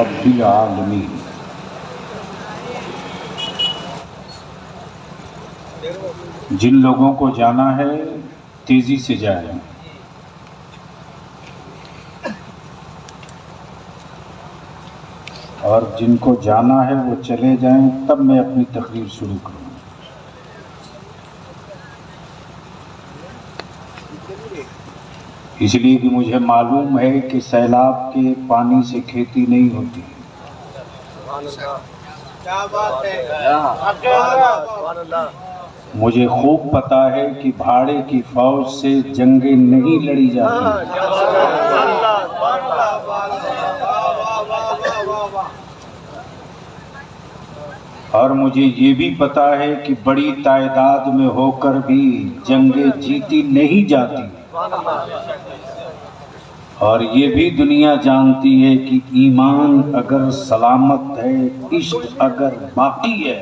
रब्बिल आलमीन। जिन लोगों को जाना है तेजी से जाएं, और जिनको जाना है वो चले जाएं, तब मैं अपनी तकरीर शुरू करूँ। इसलिए कि मुझे मालूम है कि सैलाब के पानी से खेती नहीं होती। क्या बात है। मुझे खूब पता है कि भाड़े की फौज से जंगें नहीं लड़ी जाती। और मुझे ये भी पता है कि बड़ी तादाद में होकर भी जंगें जीती नहीं जाती। और ये भी दुनिया जानती है कि ईमान अगर सलामत है, इश्क अगर बाकी है,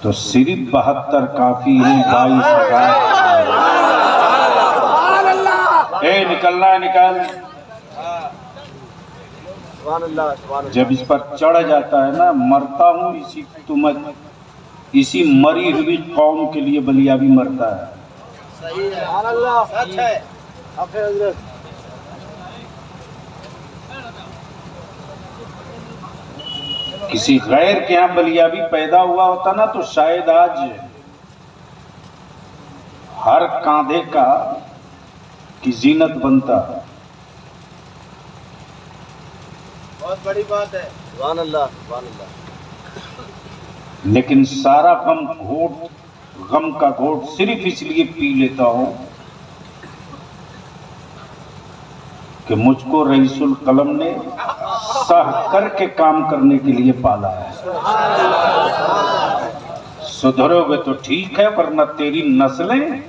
तो सिर्फ 72 काफी है। 22,000 निकलना है, निकल। जब इस पर चढ़ जाता है ना, मरता हूँ इसी मरी हुई कौम के लिए बलिया भी मरता है। सही है, सच है। किसी गैर के यहाँ बलिया भी पैदा हुआ होता ना, तो शायद आज हर कांधे का की जीनत बनता। बहुत बड़ी बात है। सुभान अल्लाह, सुभान अल्लाह। लेकिन सारा गम का घोट सिर्फ इसलिए पी लेता हूं कि मुझको रईसुल कलम ने सह करके काम करने के लिए पाला है। सुधरोगे तो ठीक है, वरना तेरी नस्लें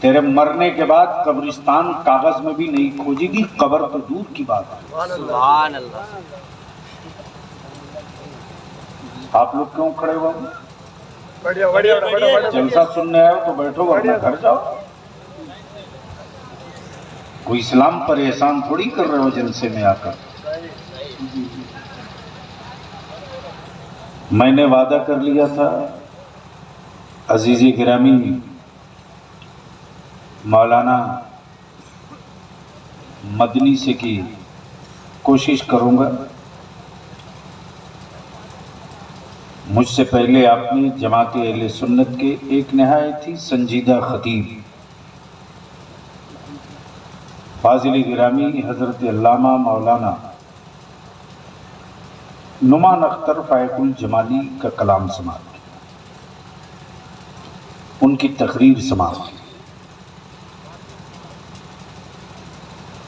तेरे मरने के बाद कब्रिस्तान कागज में भी नहीं खोजेगी, कब्र तो दूर की बात है। सुभान अल्लाह। आप लोग क्यों खड़े हुए? बढ़िया बढ़िया बढ़िया। जलसा सुनने आए हो तो बैठो, वरना घर जाओ। कोई इस्लाम पर एहसान थोड़ी कर रहे हो जलसे में आकर। मैंने वादा कर लिया था अजीज़े गिरामी मौलाना मदनी से की कोशिश करूंगा। मुझसे पहले आपने जमात अहले सुन्नत के एक नहायत ही संजीदा खतीब फाजिल गिरामी हजरत अल्लामा मौलाना नुमान अख्तर फायकुल जमाली का कलाम समाअत किया, उनकी तकरीर समाअत की।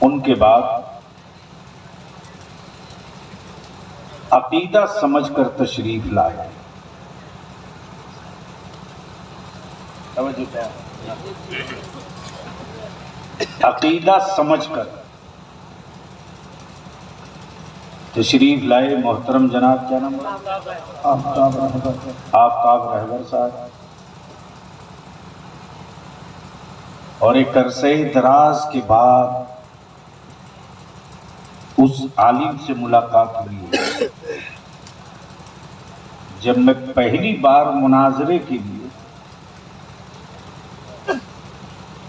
उनके बाद अकीदा समझकर तशरीफ लाए। अकीदा समझकर तशरीफ लाए मोहतरम जनाब, क्या नाम? आफ्ताब रहबर साहब। और एक अरसे दराज के बाद उस आलिम से मुलाकात हुई जब मैं पहली बार मुनाजरे के लिए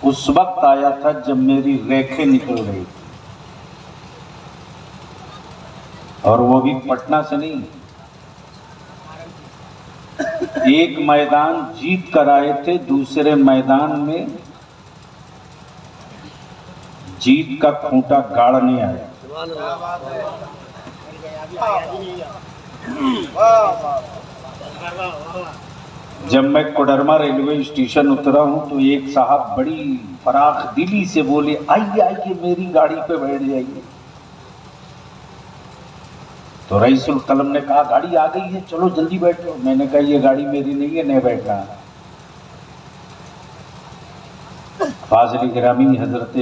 उस वक्त आया था जब मेरी रेखें निकल रही थी, और वो भी पटना से नहीं। एक मैदान जीत कर आए थे, दूसरे मैदान में जीत का खूंटा गाड़ने आए। जब मैं कोडरमा रेलवे स्टेशन उतरा हूं तो एक साहब बड़ी फराख दिली से बोले, आइए आइए मेरी गाड़ी पे बैठ जाइए। तो रईसुल कलम ने कहा, गाड़ी आ गई है, चलो जल्दी बैठो। मैंने कहा, ये गाड़ी मेरी नहीं है, नहीं बैठना। फाजिल गिरामी हजरत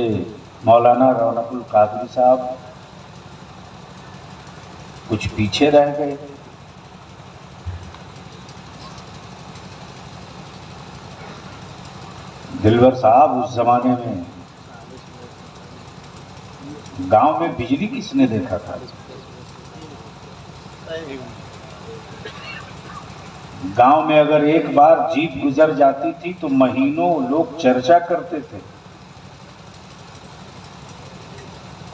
मौलाना रौनकुल कादरी साहब कुछ पीछे रह गए। दिलवर साहब उस जमाने में गांव में बिजली किसने देखा था? गांव में अगर एक बार जीप गुजर जाती थी तो महीनों लोग चर्चा करते थे।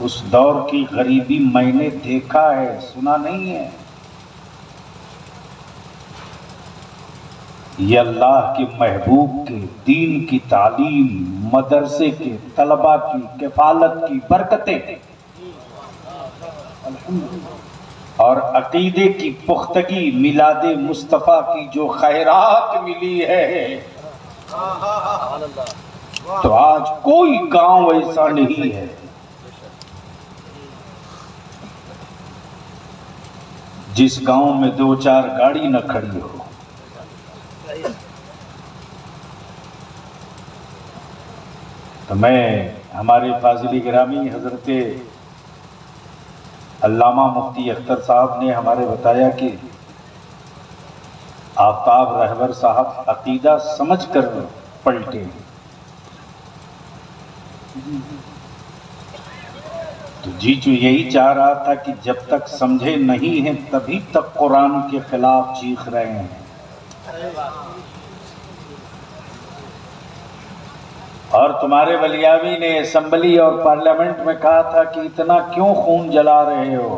उस दौर की गरीबी मैंने देखा है, सुना नहीं है। ये अल्लाह के महबूब के दीन की तालीम, मदरसे के तलबा की किफालत की बरकतें और अकीदे की पुख्तगी, मिलादे मुस्तफ़ा की जो खैरात मिली है, तो आज कोई गांव ऐसा नहीं है जिस गांव में 2-4 गाड़ी न खड़ी हो। तो मैं हमारे फाजिल गिरामी हजरत अल्लामा मुफ्ती अख्तर साहब ने हमारे बताया कि आफ्ताब रहबर साहब अकीदा समझ कर पलटे। तो जीजू यही चाह रहा था कि जब तक समझे नहीं हैं तभी तक कुरान के खिलाफ चीख रहे हैं। और तुम्हारे वलियावी ने असेंबली और पार्लियामेंट में कहा था कि इतना क्यों खून जला रहे हो,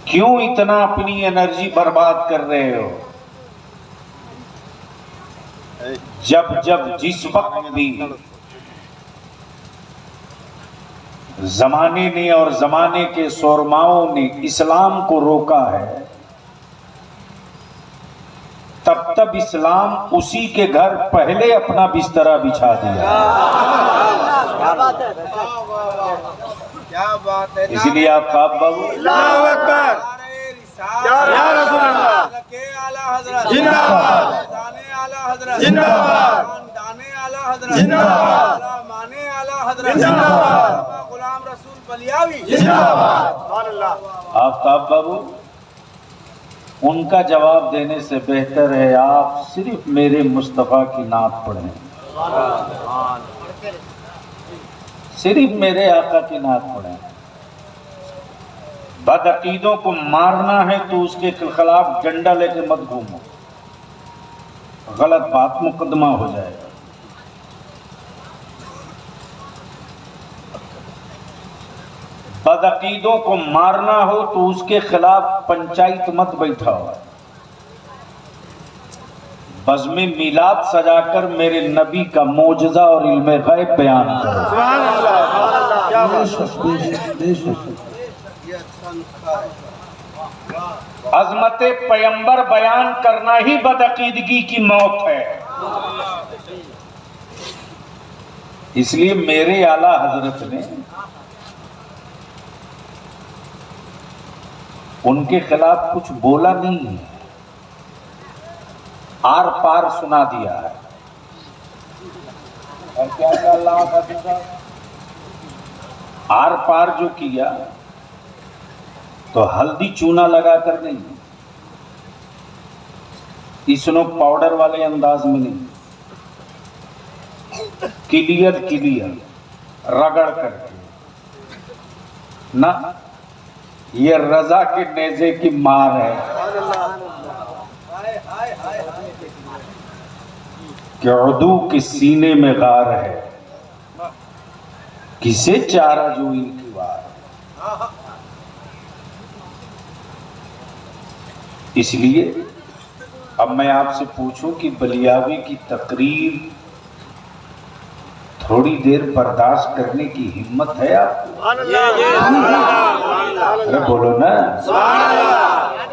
क्यों इतना अपनी एनर्जी बर्बाद कर रहे हो। जब जब जिस वक्त भी जमाने ने और जमाने के शोरमाओं ने इस्लाम को रोका है, तब तब इस्लाम उसी के घर पहले अपना बिस्तरा बिछा दिया। क्या बात है। इसलिए आप बाबू अल्लाहू अकबर, या रसूल अल्लाह, जिंदाबाद, दाने आला हजरत जिंदाबाद, दाने आला हजरत जिंदाबाद, माने आला हजरत जिंदाबाद, गुलाम रसूल बलियावी जिंदाबाद। सुभान अल्लाह। आफ्ताब बाबू, उनका जवाब देने से बेहतर है आप सिर्फ मेरे मुस्तफ़ा की नात पढ़ें, सिर्फ मेरे आका की नात पढ़ें। बदअकीदों को मारना है तो उसके खिलाफ डंडा लेके मत घूमो, गलत बात मुकदमा हो जाएगा। बदअकीदों को मारना हो तो उसके खिलाफ पंचायत मत बैठाओ, बज़्म मिलाद सजाकर मेरे नबी का मौजज़ा और इल्म गैब बयान करो। सुभान अल्लाह, सुभान अल्लाह, क्या बात है। अज़मत पैगंबर बयान करना ही बदअकीदगी की मौत है। इसलिए मेरे आला हजरत ने उनके खिलाफ कुछ बोला नहीं है, आर पार सुना दिया है। और क्या क्या अल्लाह का दूसरा आर पार जो किया तो हल्दी चूना लगाकर नहीं, इसनो पाउडर वाले अंदाज में नहीं, क्लियर क्लियर रगड़ करके ना, ये रजा के नेज़े की मार है कि उर्दू के सीने में गार है, किसे चारा जो इनकी वार। इसलिए अब मैं आपसे पूछूं कि बलियावी की तकरीर थोड़ी देर बर्दाश्त करने की हिम्मत है आपको? अरे बोलो ना।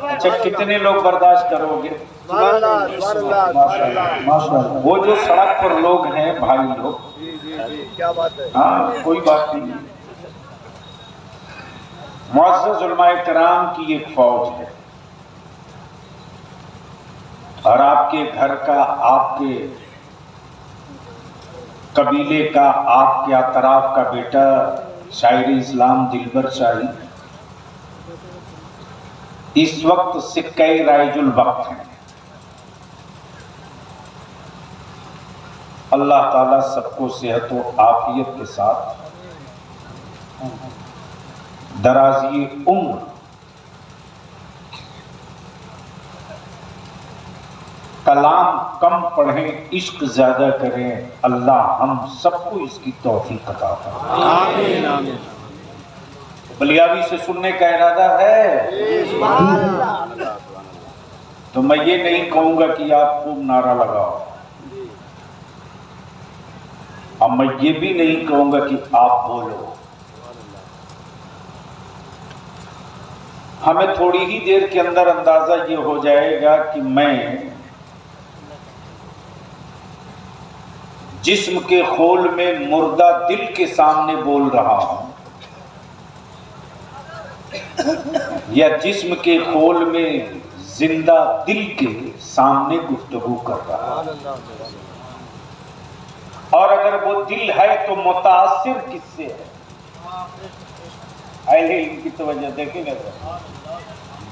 अच्छा, कितने लोग बर्दाश्त करोगे? माशाअल्लाह। वो जो सड़क पर लोग हैं भाई लोग, क्या बात है। हाँ कोई बात नहीं, मुअज़्ज़ज़ उलमाए किराम की एक फौज है और आपके घर का, आपके कबीले का, आपके अतराफ का बेटा शायर इस्लाम दिलबर शाही इस वक्त सिक्के राइजुल वक्त है। अल्लाह ताला सबको सेहत व आफियत के साथ दराज़ी उम्र, कलाम कम पढ़ें, इश्क ज्यादा करें। अल्लाह हम सबको इसकी तौफीक अता फरमाए। आमीन आमीन। बलियावी से सुनने का इरादा है तो मैं ये नहीं कहूंगा कि आप खूब नारा लगाओ, और मैं ये भी नहीं कहूंगा कि आप बोलो। हमें थोड़ी ही देर के अंदर अंदाजा ये हो जाएगा कि मैं जिस्म के खोल में मुर्दा दिल के सामने बोल रहा हूं या जिस्म के खोल में जिंदा दिल के सामने गुफ्तगू कर रहा हूं। और अगर वो दिल है तो मुतासिर किससे है? अहले इल्म की तवज्जो देखेंगे,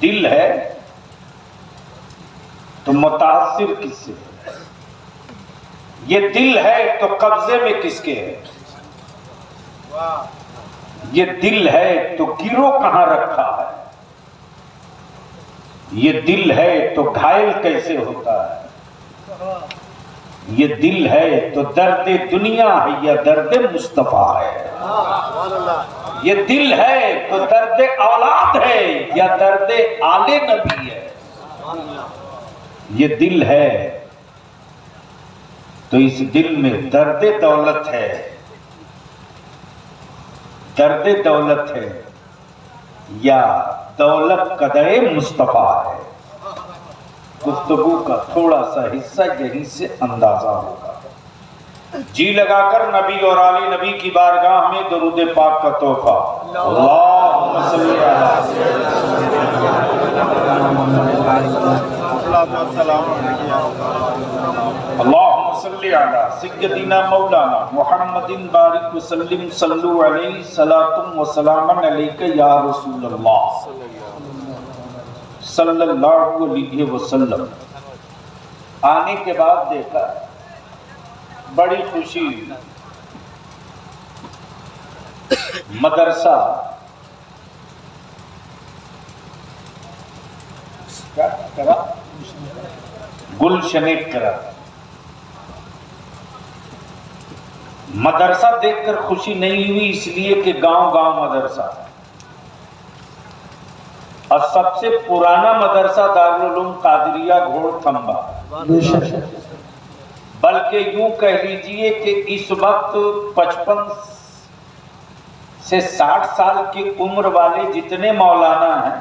दिल है तो मुतासिर किससे है? ये दिल है तो कब्जे में किसके है? ये दिल है तो गिरो कहां रखा है? ये दिल है तो घायल कैसे होता है? ये दिल है तो दर्द दुनिया है या दर्द मुस्तफा है? ये दिल है तो दर्द औलाद है या दर्द आले नबी है? ये दिल है तो इस दिल में दर्द दौलत है, दर्द दौलत है या दौलत कदरे मुस्तफा है? गुफ्तगू का थोड़ा सा हिस्सा यहीं से अंदाजा होगा। जी लगाकर नबी और आले नबी की बारगाह में दरूद पाक का तोहफा। अल्लाहुम्मा सल्ली अला सय्यदिना मौलाना मुहम्मदिन बारिक वसल्लिम सल्लु अलैहि सलातुम व सलामन अलैका या रसूल अल्लाह सल्लल्लाहु अलैहि वसल्लम। आने के बाद देखा बड़ी खुशी, मदरसा क्या करा, गुलशने करा। मदरसा देखकर खुशी नहीं हुई इसलिए कि गांव गांव मदरसा है और सबसे पुराना मदरसा दारुल उलूम कादरिया घोड़ थंबा, बल्कि यूं कह लीजिए कि इस वक्त 55 से 60 साल की उम्र वाले जितने मौलाना हैं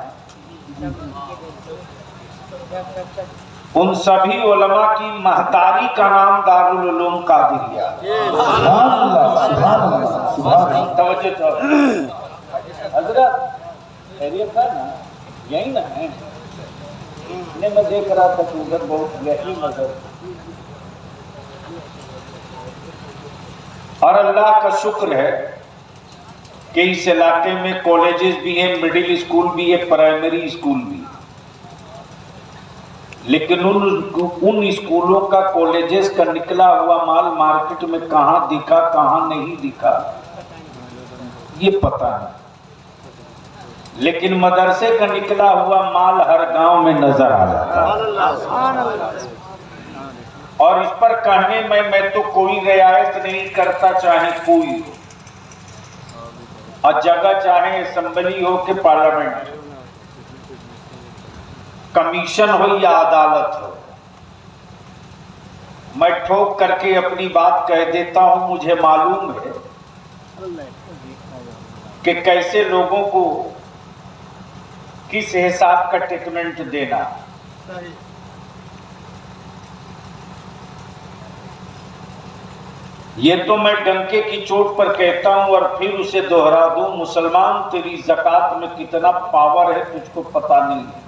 उन सभी उलमा की महतारी का नाम दारुल उलूम कादरिया। हजरत खैरियत था ना, यही ना है? मैं देख रहा था कि उधर बहुत यही मदद। और अल्लाह का शुक्र है कि इस इलाके में कॉलेजेस भी हैं, मिडिल स्कूल भी है, प्राइमरी स्कूल भी। लेकिन उन स्कूलों का, कॉलेजेस का निकला हुआ माल मार्केट में कहां दिखा कहां नहीं दिखा ये पता नहीं, लेकिन मदरसे का निकला हुआ माल हर गांव में नजर आ जाता है। और इस पर कहने में मैं तो कोई रियायत नहीं करता, चाहे कोई, और जगह चाहे असेंबली हो कि पार्लियामेंट, कमीशन हो या अदालत हो, मैं ठोक करके अपनी बात कह देता हूं। मुझे मालूम है कि कैसे लोगों को किस हिसाब का ट्रीटमेंट देना। ये तो मैं डंके की चोट पर कहता हूं और फिर उसे दोहरा दूं, मुसलमान तेरी ज़कात में कितना पावर है तुझको पता नहीं है।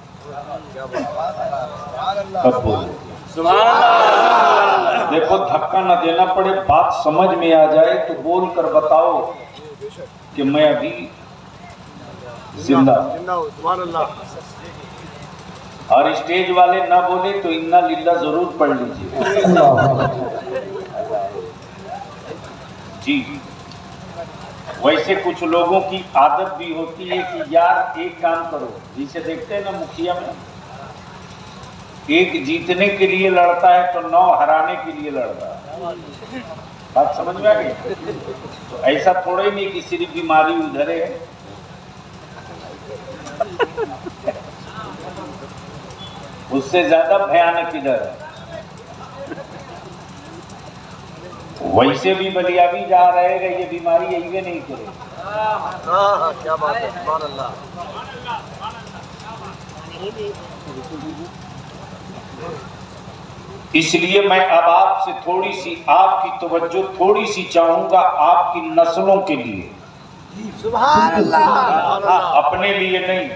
देखो धक्का न देना पड़े, बात समझ में आ जाए तो बोल कर बताओ कि मैं अभी जिंदा। और स्टेज वाले ना बोले तो इन्ना लिल्ला जरूर पढ़ लीजिए। जी। वैसे कुछ लोगों की आदत भी होती है कि यार एक काम करो, जिसे देखते हैं ना मुखिया में, एक जीतने के लिए लड़ता है तो 9 हराने के लिए लड़ता है। बात समझ में आ गई? तो ऐसा थोड़ा ही नहीं कि सिर्फ बीमारी उधर है। उससे ज्यादा भयानक इधर है। वैसे भी बलियाबी जा रहेगा, ये बीमारी यही नहीं करेगी। क्या बात है, सुभान अल्लाह। इसलिए मैं अब आपसे थोड़ी सी, आपकी तवज्जो थोड़ी सी चाहूंगा आपकी नस्लों के लिए। सुभान अल्लाह। अपने लिए नहीं,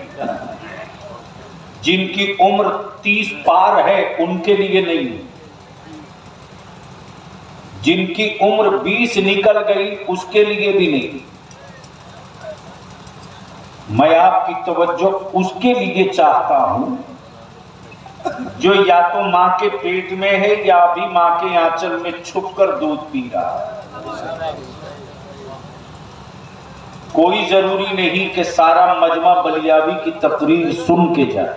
जिनकी उम्र 30 पार है उनके लिए नहीं, जिनकी उम्र 20 निकल गई उसके लिए भी नहीं। मैं आपकी तवज्जो उसके लिए चाहता हूं जो या तो मां के पेट में है या अभी मां के आंचल में छुपकर दूध पी रहा है। कोई जरूरी नहीं कि सारा मजमा बलियाबी की तकरीर सुन के जाए।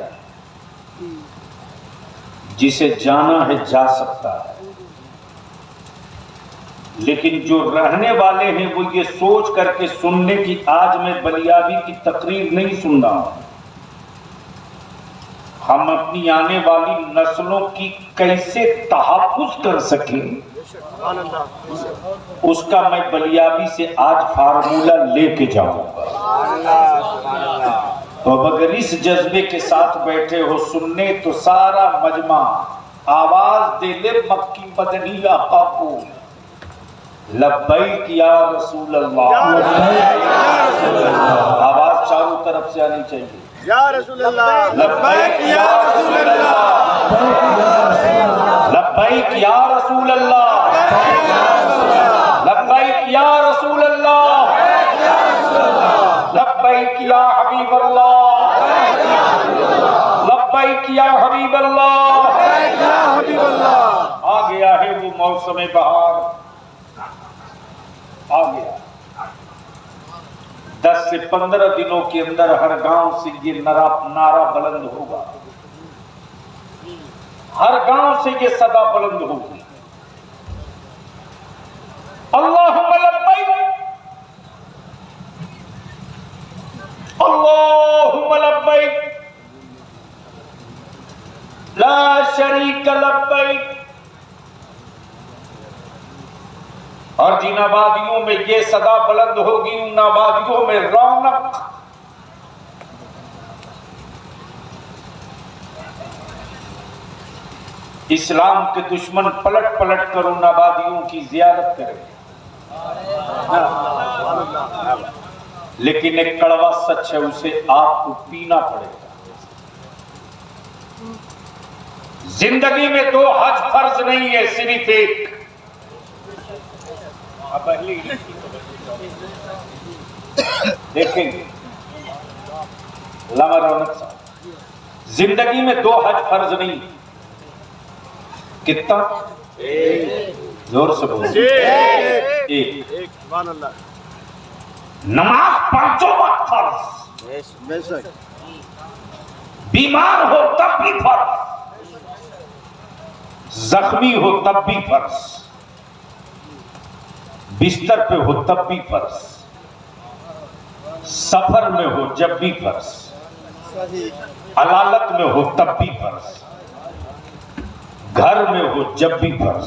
जिसे जाना है जा सकता है, लेकिन जो रहने वाले हैं वो ये सोच करके सुनने की आज मैं बलियाबी की तकरीर नहीं सुन रहा हूं। हम अपनी आने वाली नस्लों की कैसे तहफ़्फ़ुज़ कर सकें, उसका मैं बलियाबी से आज फार्मूला लेके जाऊंगा। तो अब अगर इस जज्बे के साथ बैठे हो सुनने, तो सारा मजमा आवाज दे ले मक्की मदनी आका को, लब्बैक या रसूल अल्लाह। आवाज चारों तरफ से आनी चाहिए, या रसूल अल्लाह। लब्बैक या रसूल अल्लाह, लब्बैक या रसूल अल्लाह, लब्बैक या रसूल अल्लाह, लब्बैक या हबीब अल्लाह, लब्बैक या हबीब अल्लाह। आ गया है वो मौसम बहार, आ गया। 10 से 15 दिनों के अंदर हर गांव से ये नारा बुलंद होगा, हर गांव से ये सदा बुलंद होगी, अल्लाहुम्मा लब्बैक, अल्लाहुम्मा लब्बैक, ला शरीक लब्बैक। और जिन आबादियों में ये सदा बुलंद होगी, उन आबादियों में रौनक, इस्लाम के दुश्मन पलट पलट कर उन आबादियों की जियारत करेंगे। लेकिन एक कड़वा सच है, उसे आपको पीना पड़ेगा। जिंदगी में 2 हज फर्ज नहीं है, सिर्फ एक। देखेंगे लमा रौनक साहब, जिंदगी में 2 हज फर्ज नहीं। कितना? जोर से बोलो। एक। नमाज 5 वक्त फर्ज, बीमार हो तब भी फर्ज, जख्मी हो तब भी फर्ज, बिस्तर पे हो तब भी फर्ज, सफर में हो जब भी फर्ज, अदालत में हो तब भी फर्ज, घर में हो जब भी फर्ज,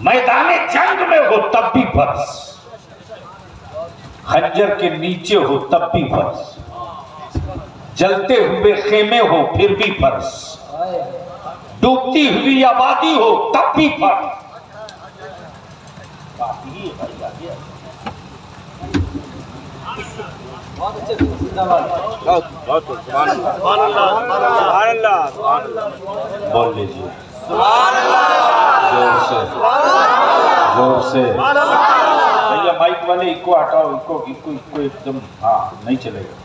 मैदान जंग में हो तब भी फर्ज, खंजर के नीचे हो तब भी फर्ज, जलते हुए खेमे हो फिर भी फर्ज, डूबती हुई आबादी हो तब भी फर्ज। बोल लीजिए जोर से। भैया माइक वाले इको हटाओ, इको एकदम, हाँ नहीं चलेगा।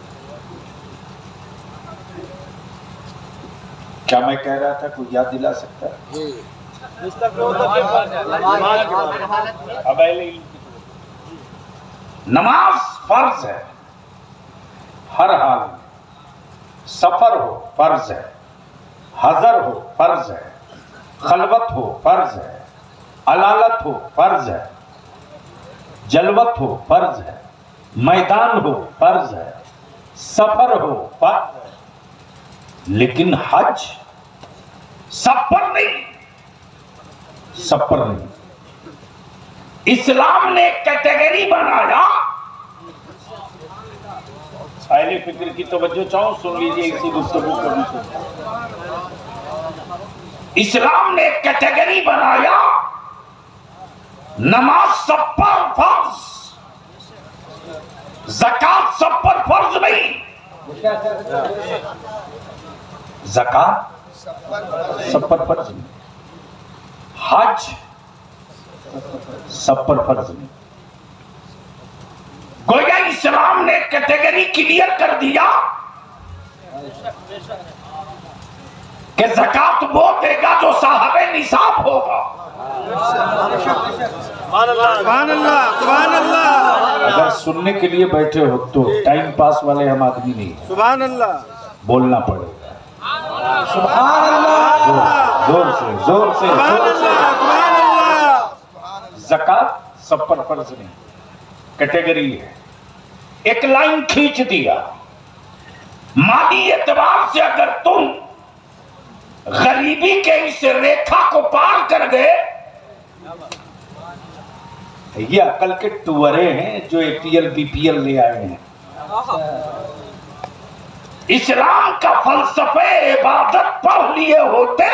क्या मैं कह रहा था, कोई याद दिला सकता है? अब नमाज फर्ज है हर हाल में, सफर हो फर्ज है, हजर हो फर्ज है, खलवत हो फर्ज है, अलालत हो फर्ज है, जलवत हो फर्ज है, मैदान हो फर्ज है, सफर हो फर्ज है। लेकिन हज सब पर नहीं, सब पर नहीं। इस्लाम ने कैटेगरी बनाया। साहिल फिक्र की तवज्जो चाहो, सुन लीजिए इसी गुफ्तगू को। इस्लाम ने कैटेगरी बनाया, नमाज सब पर फर्ज, ज़कात सब पर फर्ज नहीं। ज़कात सब पर फर्ज नहीं, हज सब पर फर्ज नहीं। गोया इस्लाम ने कैटेगरी क्लियर कर दिया कि ज़कात वो देगा जो साहबे निसाब होगा। अगर सुनने के लिए बैठे हो तो टाइम पास वाले हम आदमी नहीं है, सुभान अल्लाह बोलना पड़ेगा। सुभान अल्लाह, जोर से जोर से। ज़कात सब पर फर्ज नहीं, कैटेगरी है। एक लाइन खींच दिया, माली एतबार से अगर तुम गरीबी के इस रेखा को पार कर गए, ये अकल के टुवरे हैं जो APL BPL ले आए हैं। इस्लाम का फलसफे इबादत पढ़ लिए होते,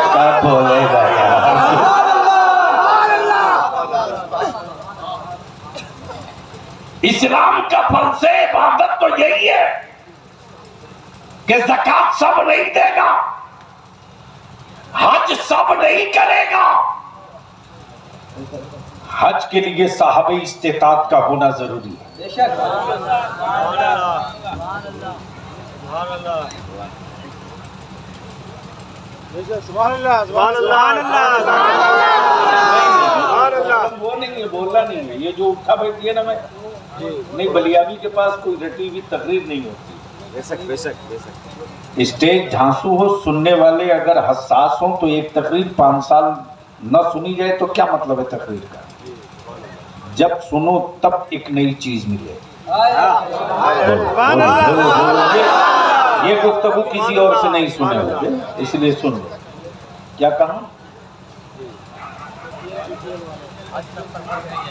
क्या बोलेगा यार। इस्लाम का फलसफे इबादत तो यही है कि ज़कात सब नहीं देगा, हज सब नहीं करेगा। हज के लिए साहबे इस्तेताअत का होना जरूरी है। वो नहीं बोलना नहीं है, ये जो उठा बैठी है ना, मैं नहीं, बलियाबी के पास कोई रटी हुई तकरीर नहीं होती। बेशक बेशक बेशक। स्टेज झांसू हो, सुनने वाले अगर हसास हो तो एक तकरीर 5 साल न सुनी जाए तो क्या मतलब है तकरीर का। जब सुनो तब एक नई चीज मिले। ये गुफ्तगू किसी और से नहीं सुने होंगे, इसलिए सुन लो। क्या कहा?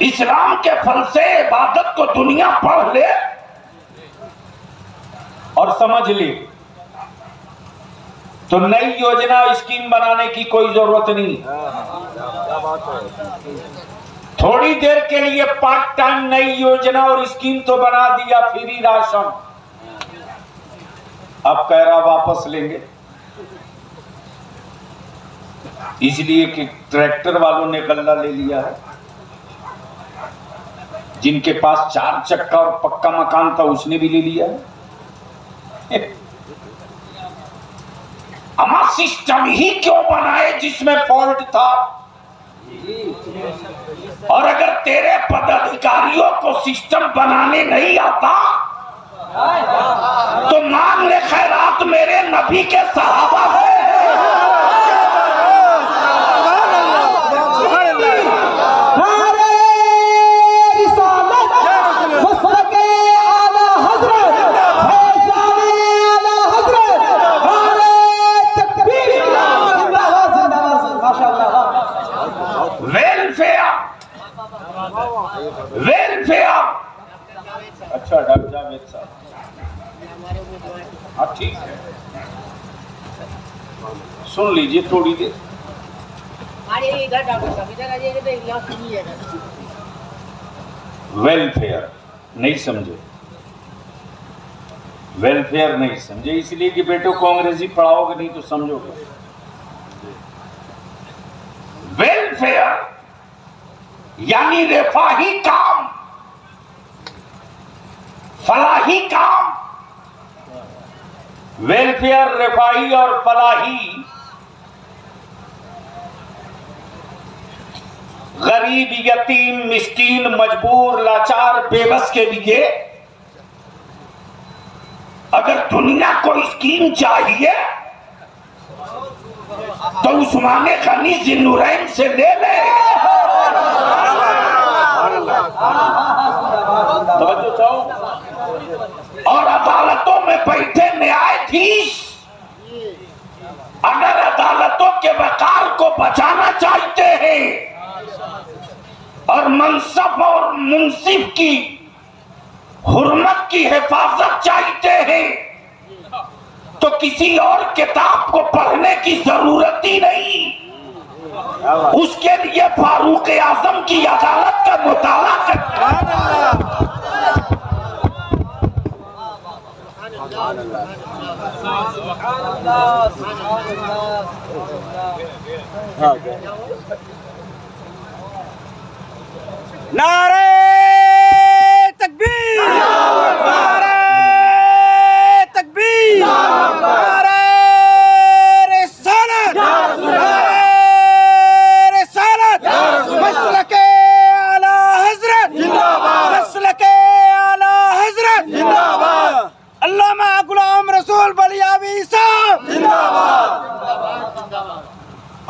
इस्लाम के फल से इबादत को दुनिया पढ़ ले और समझ ले तो नई योजना स्कीम बनाने की कोई जरूरत नहीं। थोड़ी देर के लिए पार्ट टाइम नई योजना और स्कीम तो बना दिया, फ्री राशन। अब कह रहा वापस लेंगे, इसलिए कि ट्रैक्टर वालों ने गल्ला ले लिया है। जिनके पास 4 चक्का और पक्का मकान था उसने भी ले लिया है। अमा सिस्टम ही क्यों बनाए जिसमें फॉल्ट था? और अगर तेरे पदाधिकारियों को सिस्टम बनाने नहीं आता तो मांग ले खैरात मेरे नबी के सहाबा से। वेलफेयर। अच्छा डॉक्टर जावेद साहब, हाँ ठीक है, सुन लीजिए थोड़ी देर। वेलफेयर नहीं समझे, वेलफेयर नहीं समझे इसलिए कि बेटो को अंग्रेजी पढ़ाओगे नहीं तो समझोगे। वेलफेयर यानी रेफाही काम, फलाही काम, वेलफेयर, रफाही और फलाही गरीब, यतीम, मिस्कीन, मजबूर, लाचार, बेबस के लिए अगर दुनिया को स्कीम चाहिए तो उस्माने गनी जिन्नुरैन से ले ले। और अदालतों में बैठे न्यायाधीश अगर अदालतों के वकार को बचाना चाहते हैं और मनसब और मुंसिफ की हुर्मत की हिफाजत चाहते हैं तो किसी और किताब को पढ़ने की जरूरत ही नहीं। उसके लिए फारूक आजम की अदालत का मुताला करना। नारे तकबीर, नारे तकबीर, नारे रिसालत, नारे रिसालत, मसलके आला हजरत जिंदाबाद, मसलके आला हजरत जिंदाबाद, अल्लामा गुलाम रसूल बलियावी साहब जिंदाबाद।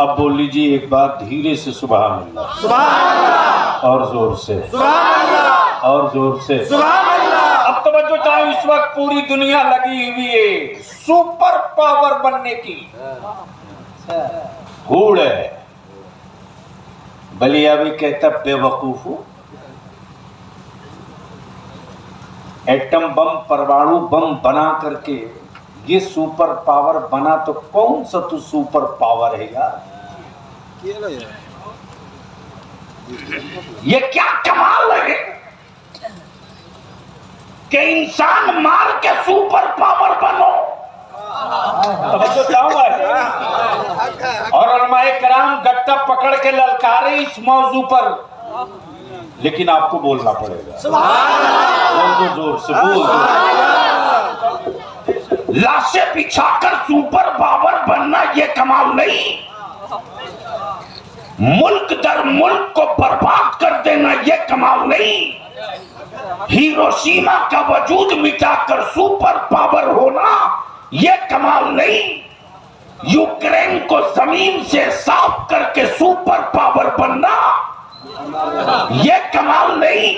अब बोल लीजिए एक बार धीरे से, सुभान अल्लाह, सुभान अल्लाह, और जोर से, सुभान अल्लाह, और जोर से, सुभान अल्लाह। अब तवज्जो चाहे, इस वक्त पूरी दुनिया लगी हुई है सुपर पावर बनने की। होड़ है, बलियावी कहता बेवकूफ हो। एटम बम, परमाणु बम बना करके ये सुपर पावर बना तो कौन सा तो सुपर पावर है यार? ये क्या कमाल है कि इंसान मार के सुपर पावर बनो। तो चाहूंगा और उलमाए कराम गट्टा पकड़ के ललकारे इस मौजू पर, लेकिन आपको बोलना पड़ेगा। बोल दो जोर से, बोल दो। लाशें बिछाकर सुपर पावर बनना ये कमाल नहीं, मुल्क दर मुल्क को बर्बाद कर देना ये कमाल नहीं, हिरोशिमा का वजूद मिटाकर सुपर पावर होना ये कमाल नहीं, यूक्रेन को जमीन से साफ करके सुपर पावर बनना ये कमाल नहीं।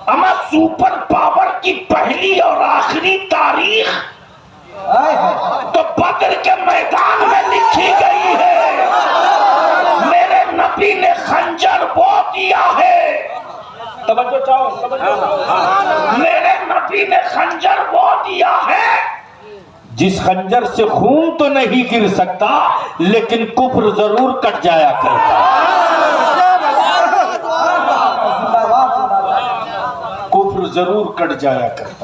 अमा सुपर पावर की पहली और आखिरी तारीख तो बद्र के मैदान में लिखी गई है। मेरे नबी ने खंजर वो दिया है, तवज्जो चाहो, मेरे नबी ने खंजर वो दिया है जिस खंजर से खून तो नहीं गिर सकता लेकिन कुफ्र जरूर कट जाया करता। कुफ्र जरूर कट जाया करता।